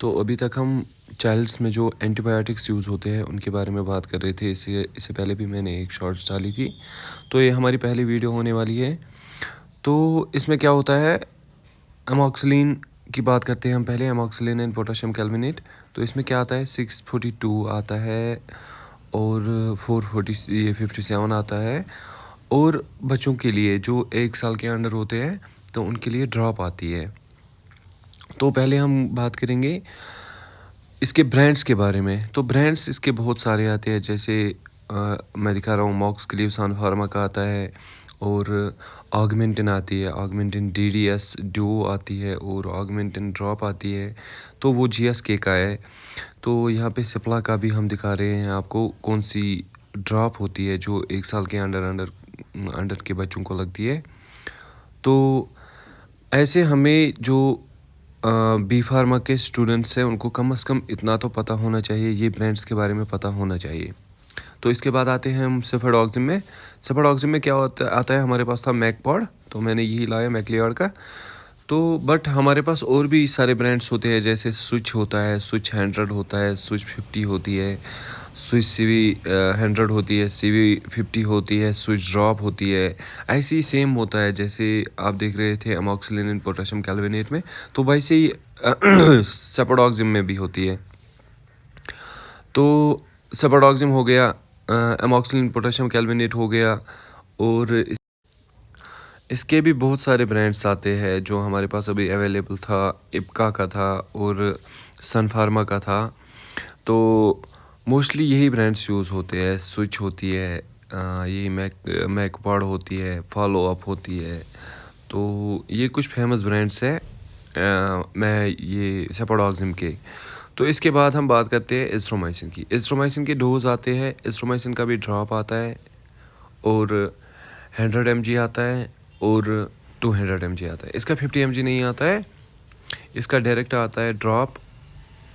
तो अभी तक हम चाइल्ड्स में जो एंटीबायोटिक्स यूज़ होते हैं उनके बारे में बात कर रहे थे। इससे पहले भी मैंने एक शॉर्ट्स डाली थी। तो ये हमारी पहली वीडियो होने वाली है। तो इसमें क्या होता है, एमॉक्सिलिन की बात करते हैं हम पहले। Amoxicillin and potassium clavulanate. तो इसमें क्या आता है, 642 आता है और 457 आता है। और बच्चों के लिए जो 1 साल के अंडर होते हैं तो उनके लिए ड्रॉप आती है। तो पहले हम बात करेंगे इसके ब्रांड्स के बारे में। तो ब्रांड्स इसके बहुत सारे आते हैं, जैसे मैं दिखा रहा हूँ, मॉक्सक्लीव सन फार्मा का आता है और ऑगमेंटिन आती है, ऑगमेंटिन DDS डुओ आती है और ऑगमेंटिन ड्रॉप आती है। तो वो GSK का है। तो यहाँ पे सिप्ला का भी हम दिखा रहे हैं आपको, कौन सी ड्रॉप होती है जो 1 साल के अंडर के बच्चों को लगती है। तो ऐसे हमें जो बी फार्मा के स्टूडेंट्स हैं उनको कम से कम इतना तो पता होना चाहिए, ये ब्रांड्स के बारे में पता होना चाहिए। तो इसके बाद आते हैं हम सेफेडॉक्सिम में। सेफेडॉक्सिम में क्या आता है, हमारे पास था मैकपॉड, तो मैंने यही लाया मैक्लियॉड का। तो बट हमारे पास और भी सारे ब्रांड्स होते हैं, जैसे स्विच होता है, स्विच 100 होता है, स्विच 50 होती है, स्विच CV 100 होती है, CV 50 होती है, स्विच ड्रॉप होती है। ऐसे ही सेम होता है जैसे आप देख रहे थे एमॉक्सिलिन एंड पोटेशियम कैल्विनेट में, तो वैसे ही सेफेडॉक्सिम में भी होती है। तो सेफेडॉक्सिम हो गया, एमॉक्सिलिन पोटेशियम कैल्विनेट हो गया, और इसके भी बहुत सारे ब्रांड्स आते हैं जो हमारे पास अभी अवेलेबल था। इप्का का था और सन फार्मा का था। तो मोस्टली यही ब्रांड्स यूज़ होते हैं। स्विच होती है, यही मैकपॉड होती है, फॉलो अप होती है। तो ये कुछ फेमस ब्रांड्स हैं मैं ये सेफेडॉक्सिम के। तो इसके बाद हम बात करते हैं एज़्थ्रोमाइसिन की। एज़्थ्रोमाइसिन के डोज आते हैं। एज़्थ्रोमाइसिन का भी ड्रॉप आता है और 100 mg आता है और 200 mg आता है। इसका 50 mg नहीं आता है, इसका डायरेक्ट आता है ड्रॉप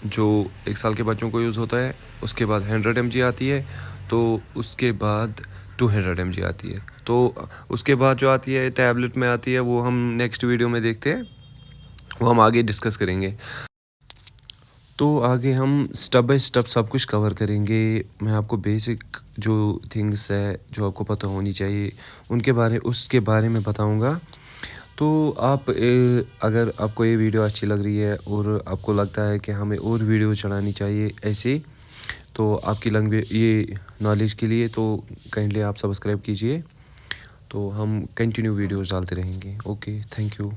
जो 1 साल के बच्चों को यूज़ होता है। उसके बाद 100 mg आती है, तो उसके बाद 200 mg आती है। तो उसके बाद जो आती है टैबलेट में आती है, वो हम नेक्स्ट वीडियो में देखते हैं, वो हम आगे डिस्कस करेंगे। तो आगे हम स्टेप बाय स्टेप सब कुछ कवर करेंगे। मैं आपको बेसिक जो थिंग्स है जो आपको पता होनी चाहिए उसके बारे में बताऊंगा। तो आप अगर आपको ये वीडियो अच्छी लग रही है और आपको लगता है कि हमें और वीडियो चढ़ानी चाहिए ऐसे, तो आपकी लैंग्वेज ये नॉलेज के लिए, तो काइंडली आप सब्सक्राइब कीजिए। तो हम कंटिन्यू वीडियोस डालते रहेंगे। Okay, thank you.